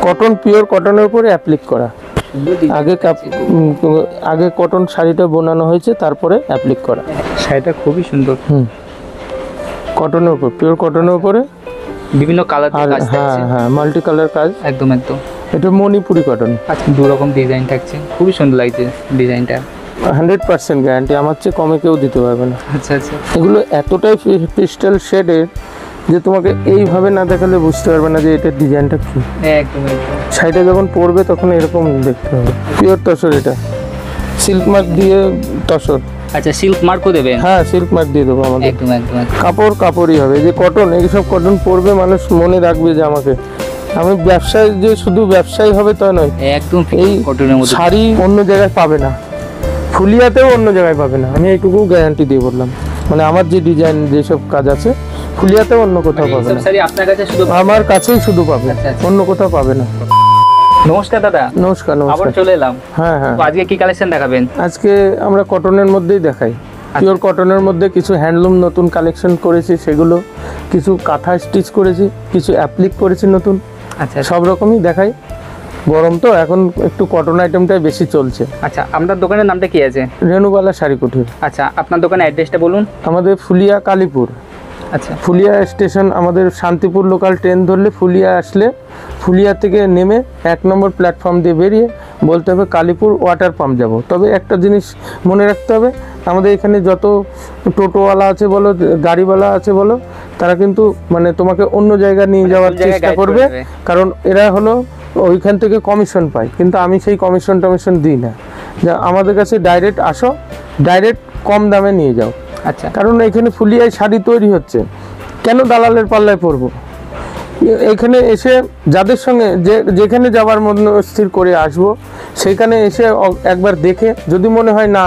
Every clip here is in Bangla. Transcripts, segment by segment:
কটন, পিওর কটনের উপরে অ্যাপ্লিক করা। আগে কটন শাড়িটা বোনানো হয়েছে, তারপরে অ্যাপ্লিক করা। শাড়িটা খুবই সুন্দর। কটনের উপর, পিওর কটনের উপরে বিভিন্ন কালার আর হ্যাঁ মাল্টি কালার কাজ। একদম একদম। এটা মণিপুরি কটন। আচ্ছা, দু রকম ডিজাইন থাকছে, খুবই সুন্দর লাগছে ডিজাইনটা। 100% গ্যারান্টি, আমার চেয়ে কমে কেউ দিতে পারবে না। আচ্ছা আচ্ছা। এগুলো এতটাই পিস্টাল শেডের যে তোমাকে এইভাবে না দেখালে বুঝতে পারবে না যে এটার ডিজাইনটা কি। একদম একদম। শাড়িটা যখন পরবে তখন এরকম দেখতে হবে। পিওর তসর, এটা সিল্ক মার্ক দিয়ে তসর। আচ্ছা, সিল্ক মার্কও দেবেন? হ্যাঁ, সিল্ক মার্ক দিয়ে দেবো আমাদের। একদম একদম। কাপড়ই হবে যে কটন, এইসব কটন পরবে মানুষ মনে রাখবে যে আমাকে। আমি ব্যবসায় যে শুধু ব্যবসায়ী হবে তা নয়, একদম এই কটনের মধ্যে শাড়ি অন্য জায়গায় পাবে না, ফুলিয়াতেও অন্য জায়গায় পাবে না। আমি এইটুকু গ্যারান্টি দিয়ে বললাম, মানে আমার যে ডিজাইন যেসব কাজ আছে ফুলিয়াতেও অন্য কোথাও পাবে না, আপনার কাছে শুধু আমার কাছেই শুধু পাবে, অন্য কোথাও পাবে না। নমস্কার দাদা। নমস্কার। আবার চলে এলাম। হ্যাঁ। আজকে কি কালেকশন দেখাবেন? আজকে আমরা কটনের মধ্যেই দেখাই। পিওর কটনের মধ্যে কিছু হ্যান্ডলুম নতুন কালেকশন করেছি, সেগুলো কিছু কাঁথা স্টিচ করেছি, কিছু অ্যাপ্লিক করেছি নতুন। আচ্ছা, সব রকমই দেখাই। গরম তো এখন একটু কটন আইটেমটাই বেশি চলছে। আচ্ছা, আপনার দোকানের নামটা কি আছে? রেণুবালা শাড়ি কুটির। আচ্ছা, আপনার দোকানের অ্যাড্রেসটা বলুন। আমাদের ফুলিয়া কালীপুর। আচ্ছা, ফুলিয়া স্টেশন, আমাদের শান্তিপুর লোকাল ট্রেন ধরলে ফুলিয়া আসলে ফুলিয়া থেকে নেমে 1 নম্বর প্ল্যাটফর্ম দিয়ে বেরিয়ে বলতে হবে কালীপুর ওয়াটার পাম্প যাব। তবে একটা জিনিস মনে রাখতে হবে, আমাদের এখানে যত টোটোওয়ালা আছে বলো, গাড়িওয়ালা আছে বলো, তারা কিন্তু মানে তোমাকে অন্য জায়গায় নিয়ে যাওয়ার চেষ্টা করবে, কারণ এরা হলো ওইখান থেকে কমিশন পায়, কিন্তু আমি সেই কমিশন টমিশন দিই না। যা আমাদের কাছে ডাইরেক্ট আসো, ডাইরেক্ট কম দামে নিয়ে যাও। আচ্ছা, কারণ এখানে ফুলিয়ায় শাড়ি তৈরি হচ্ছে, কেন দালালের পাল্লায় পড়বো? এখানে এসে যাদের সঙ্গে যেখানে যাবার মন স্থির করে আসবো, সেখানে এসে একবার দেখে যদি মনে হয় না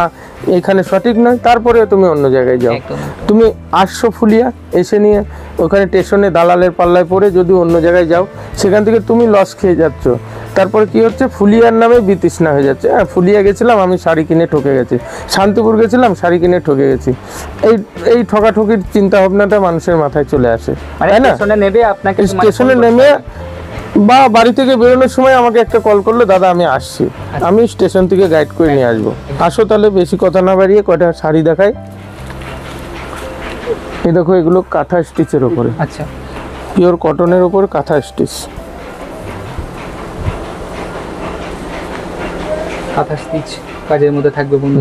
এখানে সঠিক নয়, তারপরে তুমি অন্য জায়গায় যাও। তুমি আসছো ফুলিয়া, এসে নিয়ে ওখানে স্টেশনে দালালের পাল্লায় পড়ে যদি অন্য জায়গায় যাও, সেখান থেকে তুমি লস খেয়ে যাচ্ছ। তারপরে কি হচ্ছে, ফুলিয়ার নামে বিতৃষ্ণা হয়ে যাচ্ছে। হ্যাঁ, ফুলিয়া গেছিলাম আমি শাড়ি কিনে ঠকে গেছি, শান্তিপুর গেছিলাম শাড়ি কিনে ঠকে গেছি, এই ঠকাঠকির চিন্তা ভাবনাটা মানুষের মাথায় চলে আসে, তাই না? স্টেশনে নেমে বা বাড়ি থেকে বেরোনোর সময় আমাকে একটা কল করলো, দাদা আমি আসছি, আমি স্টেশন থেকে গাইড করে নিয়ে আসবো। আসো তাহলে, বেশি কথা না বাড়িয়ে কয়টা শাড়ি দেখাই। এই দেখো, এগুলো কাঁথা স্টিচের ওপরে। আচ্ছা, পিওর কটনের ওপর কাঁথা স্টিচ। কাঁথা স্টিচ কাজের মধ্যে থাকবে বন্ধু।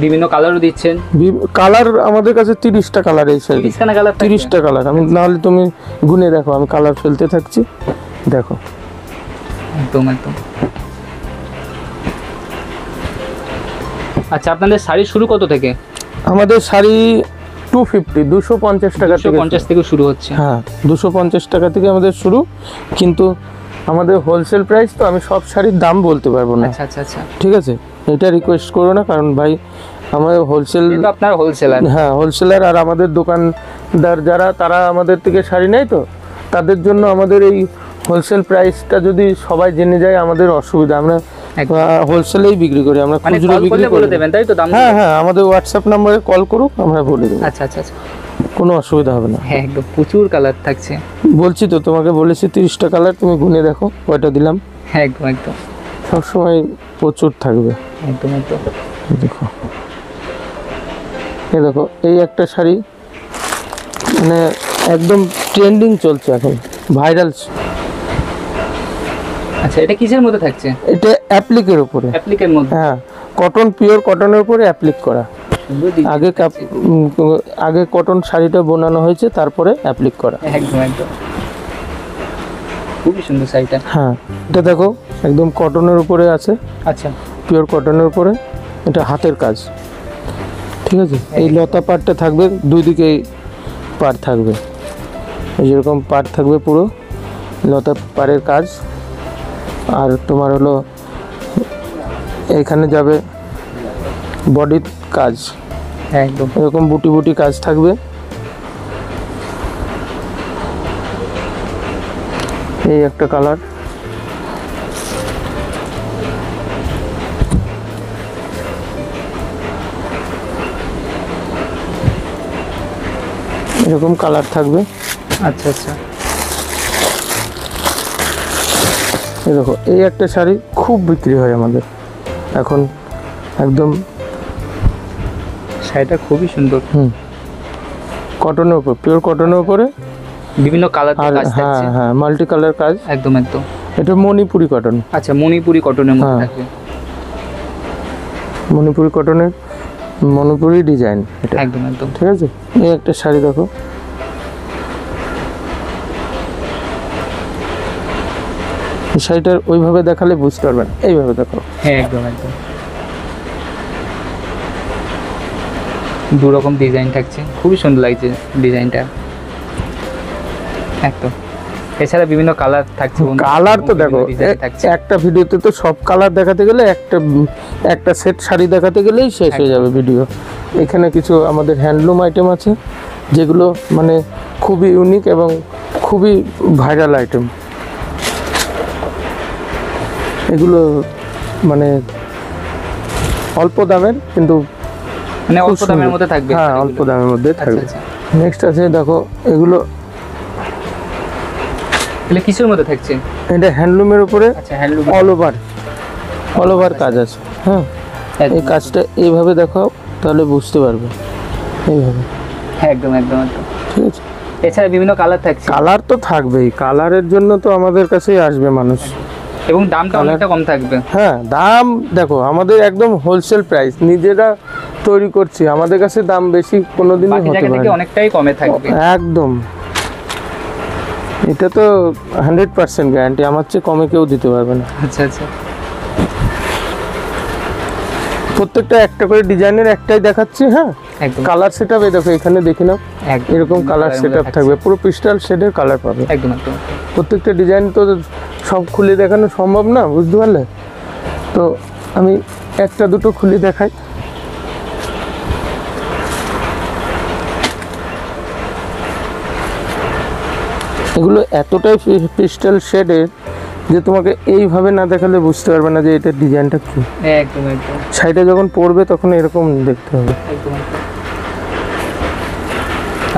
বিভিন্ন কালারও দিচ্ছেন? কালার আমাদের কাছে 30টা কালার। এই শাড়ি 30টা কালার। আমি নাহলে তুমি গুনে দেখো, আমি কালার ফেলতে থাকছি, দেখো। একদম একদম। আচ্ছা, আপনাদের শাড়ি শুরু কত থেকে? আমাদের শাড়ি 250 টাকা থেকে শুরু হচ্ছে। হ্যাঁ, 250 টাকা থেকে আমাদের শুরু, কিন্তু আমাদের হোলসেল প্রাইস তো আমি সব শাড়ির দাম বলতে পারবো না। আচ্ছা আচ্ছা আচ্ছা, ঠিক আছে, এটা রিকোয়েস্ট করো না, কারণ ভাই আমার হোলসেল, আপনার হোলসেলার। হ্যাঁ, হোলসেলার। আর আমাদের দোকানদার যারা, তারা আমাদের থেকে শাড়ি নেয়, তো তাদের জন্য আমাদের এই হোলসেল প্রাইসটা যদি সবাই জেনে যায় আমাদের অসুবিধা। আমরা হোলসেলেই বিক্রি করি, আমরা খুচরো বিক্রি করে দেবেন, তাই তো? হ্যাঁ, আমাদের হোয়াটসঅ্যাপ নম্বরে কল করুক, আমরা বলে দেবো। আচ্ছা আচ্ছা আচ্ছা, কোনো অসুবিধা হবে না। হ্যাঁ, একদম প্রচুর কালার থাকছে। বলছি তো, তোমাকে বলেছি 30টা কালার, তুমি গুনে দেখো কয়টা দিলাম। হ্যাঁ, একদম একদম। সবসময় প্রচুর থাকবে। একদম একদম। দেখো, এই দেখো, এই একটা শাড়ি মানে একদম ট্রেন্ডিং চলছে এখন, ভাইরাল। আচ্ছা, এটা কিসের মধ্যে থাকছে? এটা অ্যাপ্লিকের উপরে। অ্যাপ্লিকের মধ্যে? হ্যাঁ, কটন, পিওর কটনের উপরে অ্যাপ্লিক করা। আগে কটন শাড়িটা বোনানো হয়েছে, তারপরে অ্যাপ্লিক করা। একদম একদম, খুবই সুন্দর শাড়িটা। হ্যাঁ, এটা দেখো, একদম কটনের উপরে আছে। আচ্ছা, পিওর কটনের উপরে, এটা হাতের কাজ। ঠিক আছে, এই লতা পাড়টা থাকবে, দুই দিকে পাড় থাকবে, এই যেরকম পাড় থাকবে, পুরো লতা পাড়ের কাজ। আর তোমার হলো এখানে যাবে বডির কাজ, একদম এরকম বুটি বুটি কাজ থাকবে। এই একটা কালার, এরকম কালার থাকবে। আচ্ছা আচ্ছা, এই দেখো, এই একটা শাড়ি খুব বিক্রি হয় আমাদের এখন, একদম শাড়িটা খুবই সুন্দর, কটনের উপর, পিওর কটনের উপরে, বিভিন্ন কালার আর কাজ হ্যাঁ থাকছে। হ্যাঁ মাল্টি কালার কাজ। একদম একদম। এটা মণিপুরি কটন। আচ্ছা, মণিপুরি কটনের মধ্যে হ্যাঁ। থাকবে। মণিপুরি কটনের মণিপুরি ডিজাইন এটা। একদম একদম। ঠিক আছে, এই একটা শাড়ি দেখো, এই শাড়িটার ওইভাবে দেখালে বুঝতে পারবেন, এইভাবে দেখো। হ্যাঁ, একদম একদম। দু রকম ডিজাইন থাকছে, খুবই সুন্দর লাগছে ডিজাইনটা। একদম। এছাড়া বিভিন্ন কালার থাকছে। কালার তো দেখো, ডিজাইন থাকছে। একটা ভিডিওতে তো সব কালার দেখাতে গেলে একটা সেট শাড়ি দেখাতে গেলেই শেষ হয়ে যাবে ভিডিও। এখানে কিছু আমাদের হ্যান্ডলুম আইটেম আছে যেগুলো মানে খুবই ইউনিক এবং খুবই ভাইরাল আইটেম। এগুলো মানে অল্প দামের, কিন্তু মানে খুব অল্প দামের সুন্দর। মধ্যে থাকবে। হ্যাঁ, অল্প দামের মধ্যে আচ্ছা থাকবে। আচ্ছা। নেক্সট আছে দেখো, এগুলো তাহলে কিসের মধ্যে থাকছে? এটা হ্যান্ডলুমের উপরে আচ্ছা, হ্যান্ডলুম। অল ওভার কাজ আছে। হ্যাঁ, এই কাজটা এইভাবে দেখাও তাহলে বুঝতে পারবে, এইভাবে। হ্যাঁ, একদম একদম একদম। ঠিক আছে, এছাড়া বিভিন্ন কালার থাকছে, কালার তো থাকবেই, কালারের জন্য তো আমাদের কাছেই আসবে মানুষ। এবং দামটা অনেকটা কম থাকবে। হ্যাঁ, দাম দেখো আমাদের একদম হোলসেল প্রাইস, নিজেরা তৈরি করছি, আমাদের কাছে দাম বেশি কোনোদিনই বাকি হতে জায়গা পারে থেকে না। অনেকটাই কমে থাকবে। একদম, এটা তো 100% গ্যারান্টি, আমার চেয়ে কমে কেউ দিতে পারবে না। আচ্ছা আচ্ছা। প্রত্যেকটা একটা করে ডিজাইনের একটাই দেখাচ্ছি। হ্যাঁ, একদম কালার সেট আপ, এই দেখো এখানে দেখি না, একদম। এরকম কালার সেট আপ থাকবে, পুরো পিস্টাল শেডের কালার পাবে। একদম একদম। প্রত্যেকটা ডিজাইন তো সব খুলে দেখানো সম্ভব না, বুঝতে পারলে? তো আমি একটা দুটো খুলে দেখাই। এগুলো এতটাই পিস্টাল শেডের যে তোমাকে এইভাবে না দেখালে বুঝতে পারবে না যে এটার ডিজাইনটা কি। একদম একদম। শাড়িটা যখন পরবে তখন এরকম দেখতে হবে। একদম একদম।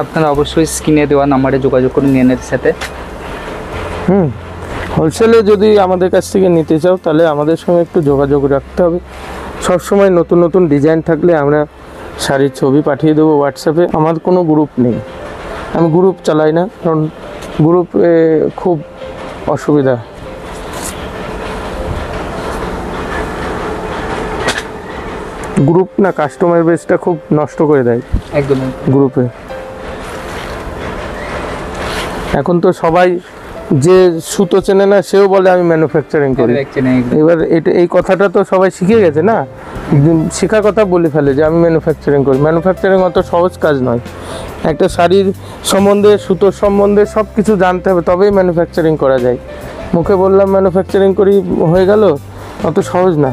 আপনারা অবশ্যই স্ক্রিনে দেওয়া নাম্বারে যোগাযোগ করুন নিয়ানের সাথে। হোলসেলে যদি আমাদের কাছ থেকে নিতে চাও তাহলে আমাদের সঙ্গে একটু যোগাযোগ রাখতে হবে। সবসময় নতুন নতুন ডিজাইন থাকলে আমরা শাড়ির ছবি পাঠিয়ে দেবো হোয়াটসঅ্যাপে। আমার কোনো গ্রুপ নেই, আমি গ্রুপ চালাই না, কারণ গ্রুপে খুব অসুবিধা। গ্রুপ না কাস্টমার বেসটা খুব নষ্ট করে দেয় একদম গ্রুপে। এখন তো সবাই যে সুতো চেনে না সেও বলে আমি ম্যানুফ্যাকচারিং করি। এবার এই কথাটা তো সবাই শিখে গেছে না, শেখার কথা বলে ফেলে যে আমি ম্যানুফ্যাকচারিং করি। ম্যানুফ্যাকচারিং অত সহজ কাজ নয়। একটা শাড়ির সম্বন্ধে, সুতোর সম্বন্ধে সব কিছু জানতে হবে, তবেই ম্যানুফ্যাকচারিং করা যায়। মুখে বললাম ম্যানুফ্যাকচারিং করি হয়ে গেল, অত সহজ না।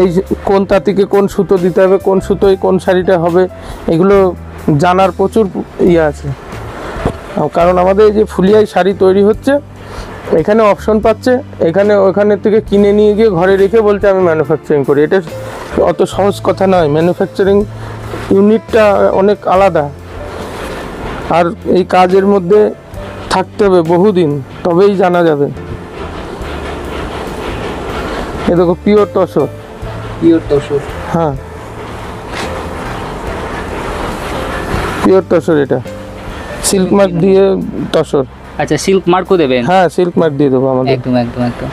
এই কোন তাঁতিকে কোন সুতো দিতে হবে, কোন সুতোয় কোন শাড়িটা হবে, এগুলো জানার প্রচুর ইয়ে আছে। কারণ আমাদের এই যে ফুলিয়ায় শাড়ি তৈরি হচ্ছে, এখানে অপশন পাচ্ছে, এখানে ওখানের থেকে কিনে নিয়ে গিয়ে ঘরে রেখে বলছে আমি ম্যানুফ্যাকচারিং করি। এটা অত সহজ কথা নয়। ম্যানুফ্যাকচারিং ইউনিটটা অনেক আলাদা, আর এই কাজের মধ্যে থাকতে হবে বহুদিন, তবেই জানা যাবে। এ দেখো পিওর তসর। পিওর তসর। হ্যাঁ, পিওর তসর। এটা সিল্ক মার্ক দিয়ে তসর। আচ্ছা, সিল্ক মার্কও দেবেন? হ্যাঁ, সিল্ক মার্ক দিয়ে দেবো আমাদের। একদম একদম একদম।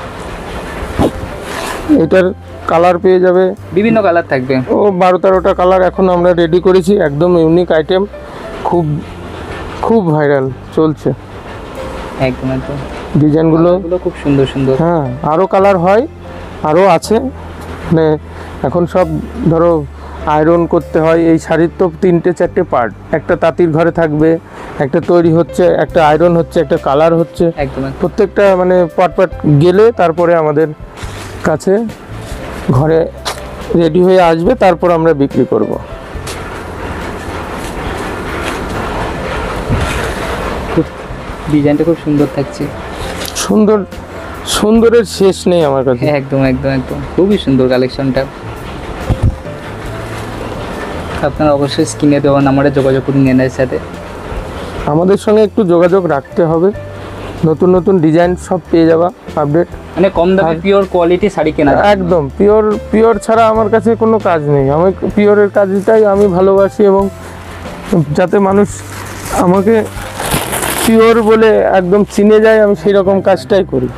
এটার কালার পেয়ে যাবে, বিভিন্ন কালার থাকবে। ও 12-13টা কালার এখন আমরা রেডি করেছি। একদম ইউনিক আইটেম, খুব খুব ভাইরাল চলছে একদম একদম। ডিজাইনগুলো খুব সুন্দর সুন্দর। হ্যাঁ, আরও কালার হয়, আরও আছে। মানে এখন সব ধরো আয়রন করতে হয়। এই শাড়ির তো 3-4টে পার্ট, একটা তাঁতির ঘরে থাকবে, একটা তৈরি হচ্ছে, একটা আয়রন হচ্ছে, একটা কালার হচ্ছে। একদম। প্রত্যেকটা মানে পার্ট গেলে তারপরে আমাদের কাছে ঘরে রেডি হয়ে আসবে, তারপর আমরা বিক্রি করব। ডিজাইনটা খুব সুন্দর থাকছে। সুন্দরের শেষ নেই আমার কাছে। একদম একদম একদম, খুবই সুন্দর কালেকশনটা। আপনারা অবশ্যই স্ক্রিনে দেওয়া নাম্বারে যোগাযোগ করুন নিয়ানের সাথে। আমাদের সঙ্গে একটু যোগাযোগ রাখতে হবে, নতুন নতুন ডিজাইন সব পেয়ে যাবা আপডেট। মানে কম দামে পিওর কোয়ালিটি শাড়ি কেনা যায়। একদম পিওর, পিওর ছাড়া আমার কাছে কোনো কাজ নেই। আমি পিওরের কাজটাই আমি ভালোবাসি, এবং যাতে মানুষ আমাকে পিওর বলে একদম চিনে যায়, আমি সেই রকম কাজটাই করি।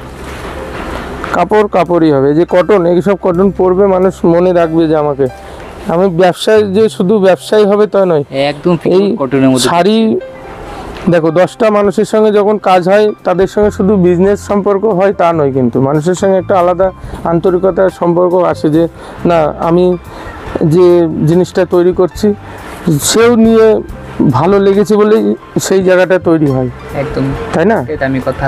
কাপড় কাপড়ই হবে, যে কটন, এইসব কটন পরবে মানুষ মনে রাখবে যে আমাকে। আমি ব্যবসায় যে শুধু ব্যবসায়ী হবে তা নয়, একদম এই কটনের মধ্যে শাড়ি দেখো 10টা মানুষের সঙ্গে যখন কাজ হয় তাদের সঙ্গে শুধু বিজনেস সম্পর্ক হয় তা নয়, কিন্তু মানুষের সঙ্গে একটা আলাদা আন্তরিকতার সম্পর্ক আসে, যে না আমি যে জিনিসটা তৈরি করছি সেও নিয়ে ভালো লেগেছে বলেই সেই জায়গাটা তৈরি হয়, একদম তাই না? এটা আমি কথা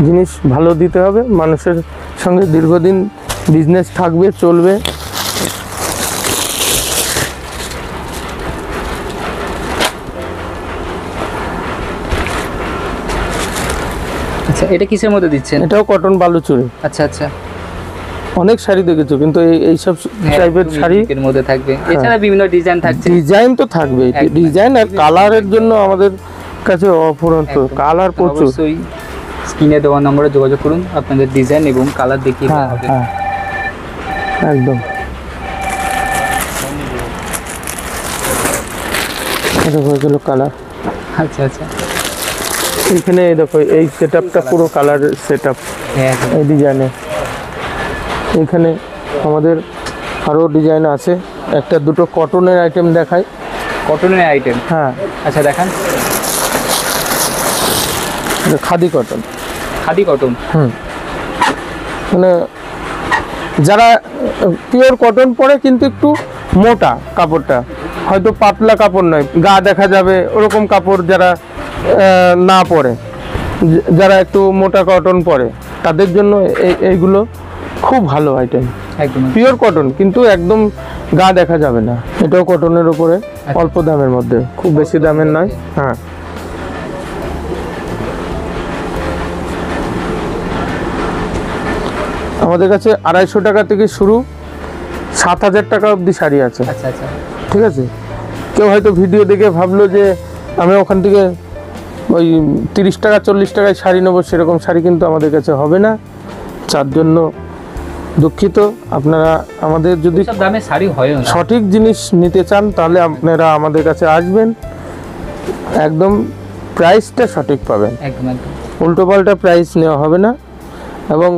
জিনিস ভালো দিতে হবে, মানুষের সঙ্গে দীর্ঘদিন বিজনেস থাকবে, চলবে। আচ্ছা, এটা কিসের মধ্যে দিচ্ছেন? এটাও কটন বালুচুরি। আচ্ছা আচ্ছা, অনেক শাড়ি দেখেছো, কিন্তু এইসব টাইপের শাড়ি এর মধ্যে থাকবে। এছাড়া বিভিন্ন ডিজাইন থাকছে। ডিজাইন তো থাকবে, একদম। ডিজাইন আর কালারের জন্য আমাদের কাছে অফুরন্ত একদম। কালার প্রচুর। অবশ্যই স্ক্রিনে দেওয়া নম্বরে যোগাযোগ করুন, আপনাদের ডিজাইন এবং কালার দেখিয়ে দেওয়া হ্যাঁ হবে। হ্যাঁ একদম। এটা হয়ে গেল কালার। আচ্ছা আচ্ছা, এখানে এই দেখো এই সেটআপটা পুরো কালার সেটআপ একদম। এই ডিজাইনে। এখানে আমাদের আরও ডিজাইন আছে, একটা দুটো কটনের আইটেম দেখাই। কটনের আইটেম, হ্যাঁ আচ্ছা দেখান। এটা খাদি কটন। খাদি কটন, মানে যারা পিওর কটন পরে কিন্তু একটু মোটা কাপড়টা, হয়তো পাতলা কাপড় নয়, গা দেখা যাবে ওরকম কাপড় যারা না পরে, যারা একটু মোটা কটন পরে তাদের জন্য এইগুলো খুব ভালো আইটেম। একদম পিওর কটন কিন্তু একদম গা দেখা যাবে না। এটাও কটনের উপরে, অল্প দামের মধ্যে, খুব বেশি দামের নয়। হ্যাঁ, আমাদের কাছে 250 টাকা থেকে শুরু, 7000 টাকা অবধি শাড়ি আছে। আচ্ছা আচ্ছা, ঠিক আছে, কেউ হয়তো ভিডিও দেখে ভাবলো যে আমি ওখান থেকে ওই 30 টাকা 40 টাকায় শাড়ি নেবো, সেরকম শাড়ি কিন্তু আমাদের কাছে হবে না। তার জন্য দুঃখিত। আপনারা আমাদের যদি সব দামে শাড়ি হয় না। সঠিক জিনিস নিতে চান তাহলে আপনারা আমাদের কাছে আসবেন, একদম প্রাইসটা সঠিক পাবেন, একদম একদম। উল্টোপাল্টা প্রাইস নেওয়া হবে না। এবং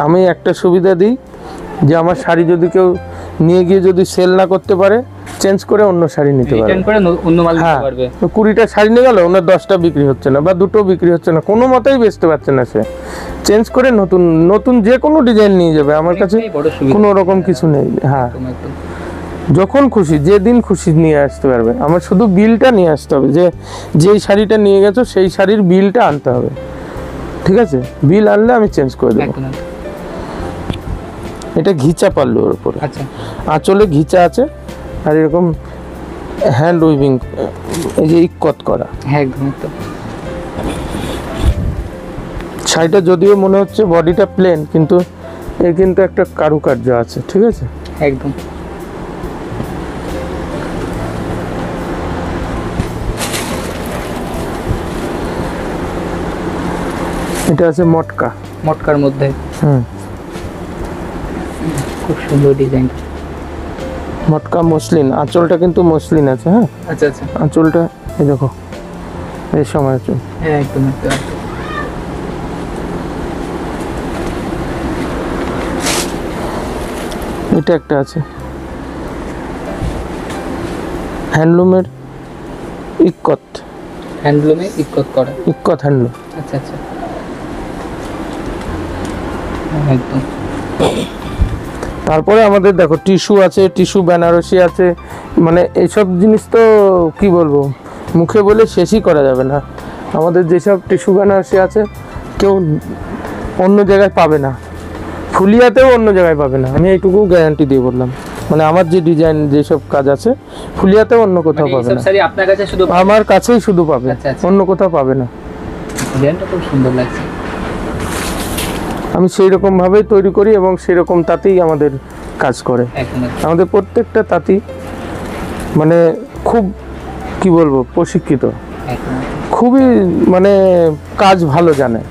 আমি একটা সুবিধা দিই যে আমার শাড়ি যদি কেউ নিয়ে গিয়ে যদি সেল না করতে পারে, চেঞ্জ করে অন্য শাড়ি নিতে পারে। রিটার্ন করে অন্য মাল হ্যাঁ, নিতে পারবে। 20টা শাড়ি নিয়ে গেল, ওনার 10টা বিক্রি হচ্ছে না বা 2টো বিক্রি হচ্ছে না, কোনো মতেই বেচতে পারছে না, সে চেঞ্জ করে নতুন নতুন যে কোনো ডিজাইন নিয়ে যাবে। আমার কাছে এটাই বড় সুবিধা। কোনো রকম কিছু নেই। হ্যাঁ, একদম একদম। যখন খুশি যেদিন খুশি নিয়ে আসতে পারবে। আমার শুধু বিলটা নিয়ে আসতে হবে, যে যেই শাড়িটা নিয়ে গেছো সেই শাড়ির বিলটা আনতে হবে। ঠিক আছে, বিল আনলে আমি চেঞ্জ করে দেবো। একদম একদম। এটা ঘিচা পাল্লুর উপরে, আচ্ছা, আঁচলে ঘিচা আছে, আর এরকম হ্যান্ড উইভিং, এই যে ইক্কত করা। হ্যাঁ একদম একদম। শাড়িটা যদিও মনে হচ্ছে বডিটা প্লেন, কিন্তু এর কিন্তু একটা কারুকার্য আছে। ঠিক আছে, একদম। এটা আছে মটকা। মটকার মধ্যে হুম, খুব সুন্দর ডিজাইন। মটকা মসলিন, আঁচলটা কিন্তু মসলিন আছে। হ্যাঁ, আচ্ছা আচ্ছা, আঁচলটা এই দেখো, এই সময় আঁচল। হ্যাঁ একদম একদম। এটা একটা আছে হ্যান্ডলুমের ইক্কত, হ্যান্ডলুমে ইক্কত করা। ইক্কত হ্যান্ডলুম। আচ্ছা আচ্ছা, একদম। তারপরে আমাদের দেখো টিস্যু আছে, টিস্যু বেনারসি আছে, মানে এইসব জিনিস তো কি বলবো, মুখে বলে শেষই করা যাবে না। আমাদের যেসব টিস্যু বেনারসি আছে কেউ অন্য জায়গায় পাবে না, ফুলিয়াতেও অন্য জায়গায় পাবে না, আমি এইটুকু গ্যারান্টি দিয়ে বললাম। মানে আমার যে ডিজাইন যেসব কাজ আছে ফুলিয়াতেও অন্য কোথাও মানে পাবে এইসব না, শাড়ি আপনার কাছে শুধু আমার কাছেই শুধু পাবে, আচ্ছা, আচ্ছা। অন্য কোথাও পাবে না। ডিজাইনটা খুব সুন্দর লাগছে। আমি সেই রকম ভাবেই তৈরি করি এবং সেই রকম তাঁতেই আমাদের কাজ করে। একদম একদম। আমাদের প্রত্যেকটা তাঁতি মানে খুব কি বলবো প্রশিক্ষিত, একদম খুব খুবই মানে কাজ ভালো জানে,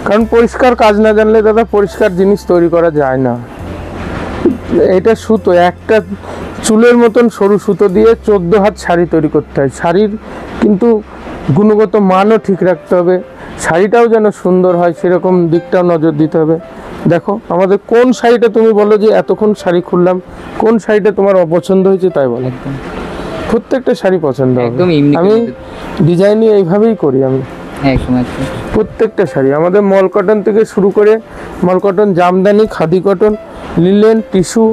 কারণ পরিষ্কার কাজ না জানলে দাদা পরিষ্কার জিনিস তৈরি করা যায় না। এটা সুতো, একটা চুলের মতন সরু সুতো দিয়ে 14 হাত শাড়ি তৈরি করতে হয়। শাড়ির কিন্তু গুণগত মানও ঠিক রাখতে হবে, শাড়িটাও যেন সুন্দর হয় সেরকম দিকটাও নজর দিতে হবে। দেখো আমাদের কোন শাড়িটা, তুমি বলো যে এতক্ষণ শাড়ি খুললাম, কোন শাড়িটা তোমার অপছন্দ হয়েছে তাই বলো। একদম প্রত্যেকটা শাড়ি পছন্দ হবে। একদম ইউনিক। আমি ডিজাইনই এইভাবেই করি আমি। একদম একদম। প্রত্যেকটা শাড়ি আমাদের মল কটন থেকে শুরু করে mul cotton, jamdani, khadi cotton, linen, tissue,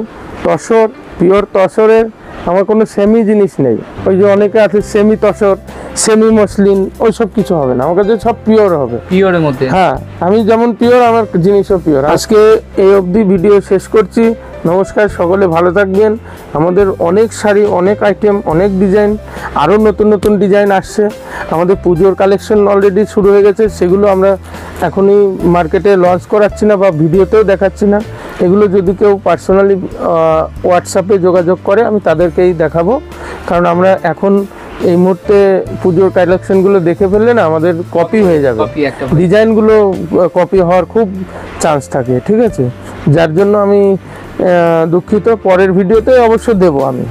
tussar, pure তসরের আমার কোনো সেমি জিনিস নেই। ওই যে অনেকে আছে সেমি তসর, সেমি মসলিন, ওই সব কিছু হবে না, আমার কাছে সব পিওর হবে। পিওরের মধ্যে। হ্যাঁ, আমি যেমন পিওর আমার জিনিসও পিওর। আজকে এই অবধি ভিডিও শেষ করছি। নমস্কার, সকলে ভালো থাকবেন। আমাদের অনেক শাড়ি, অনেক আইটেম, অনেক ডিজাইন, আরও নতুন নতুন ডিজাইন আসছে। আমাদের পুজোর কালেকশন অলরেডি শুরু হয়ে গেছে, সেগুলো আমরা এখনই মার্কেটে লঞ্চ করাচ্ছি না বা ভিডিওতেও দেখাচ্ছি না। এগুলো যদি কেউ পার্সোনালি হোয়াটসঅ্যাপে যোগাযোগ করে আমি তাদেরকেই দেখাবো, কারণ আমরা এখন এই মুহূর্তে পুজোর কালেকশনগুলো দেখে ফেললে না আমাদের কপি হয়ে যাবে, কপি একটা ডিজাইনগুলো কপি হওয়ার খুব চান্স থাকে, ঠিক আছে? যার জন্য আমি দুঃখিত। পরের ভিডিওতে অবশ্য দেবো, আমি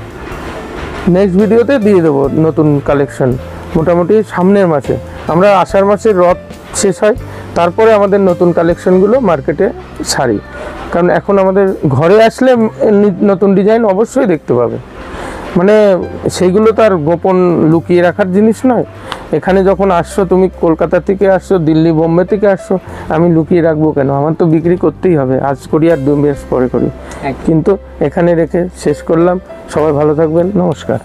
নেক্সট ভিডিওতে দিয়ে দেবো নতুন কালেকশন। মোটামুটি সামনের মাসে, আমরা আষাঢ় মাসের রথ শেষ হয়, তারপরে আমাদের নতুন কালেকশনগুলো মার্কেটে ছাড়ি। কারণ এখন আমাদের ঘরে আসলে নতুন ডিজাইন অবশ্যই দেখতে পাবে, মানে সেইগুলো তো আর গোপন লুকিয়ে রাখার জিনিস নয়। এখানে যখন আসছো, তুমি কলকাতা থেকে আসছো, দিল্লি, বোম্বে থেকে আসছো, আমি লুকিয়ে রাখবো কেন? আমার তো বিক্রি করতেই হবে, আজ করি আর 2 মাস পরে করি। কিন্তু এখানে রেখে শেষ করলাম। সবাই ভালো থাকবেন, নমস্কার।